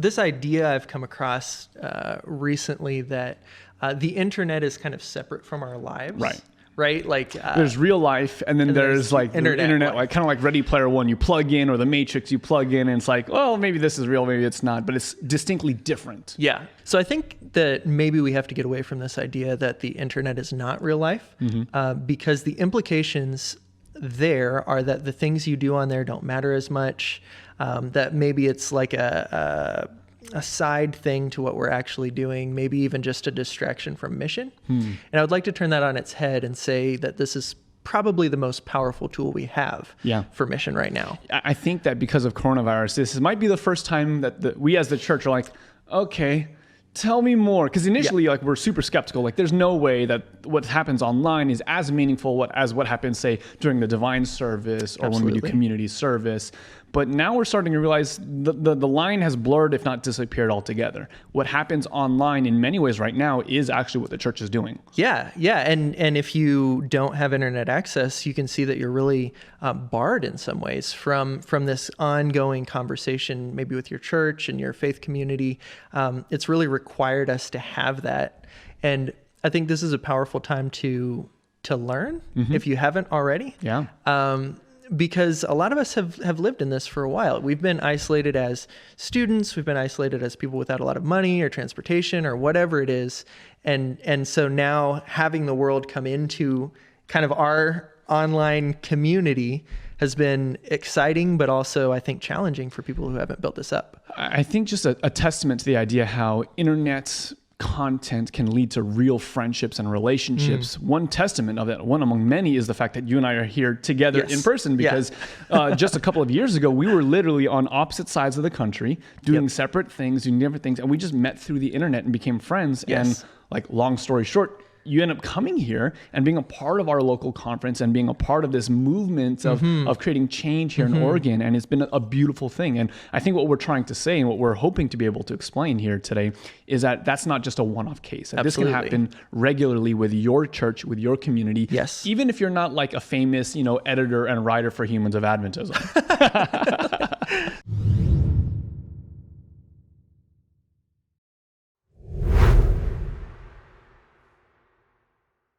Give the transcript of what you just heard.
this idea I've come across recently that the internet is kind of separate from our lives. Right? Like there's real life, and then there's like internet like kind of like Ready Player One. You plug in, or the Matrix, you plug in, and it's like, well, maybe this is real, maybe it's not, but it's distinctly different. Yeah. So I think that maybe we have to get away from this idea that the internet is not real life, because the implications there are that the things you do on there don't matter as much, that maybe it's like a side thing to what we're actually doing, maybe even just a distraction from mission. And I would like to turn that on its head and say that this is probably the most powerful tool we have for mission right now. I think that because of coronavirus, this might be the first time that we as the church are like, okay, tell me more. Because initially, like, we're super skeptical. Like, there's no way that what happens online is as meaningful as what happens, say, during the divine service or when we do community service. But now we're starting to realize the line has blurred, if not disappeared altogether. What happens online in many ways right now is actually what the church is doing. Yeah. And if you don't have internet access, you can see that you're really barred in some ways from this ongoing conversation, maybe with your church and your faith community. It's really required us to have that. And I think this is a powerful time to learn, if you haven't already. Yeah. Because a lot of us have lived in this for a while. We've been isolated as students. We've been isolated as people without a lot of money or transportation or whatever it is. And so now having the world come into kind of our online community has been exciting, but also I think challenging for people who haven't built this up. I think just a testament to the idea how internet content can lead to real friendships and relationships. One testament of that, one among many, is the fact that you and I are here together in person, because just a couple of years ago, we were literally on opposite sides of the country doing separate things, doing different things, and we just met through the internet and became friends. And like, long story short, you end up coming here and being a part of our local conference and being a part of this movement of creating change here in Oregon. And it's been a beautiful thing. And I think what we're trying to say and what we're hoping to be able to explain here today is that that's not just a one-off case. That this can happen regularly with your church, with your community. Yes. Even if you're not like a famous, editor and writer for Humans of Adventism.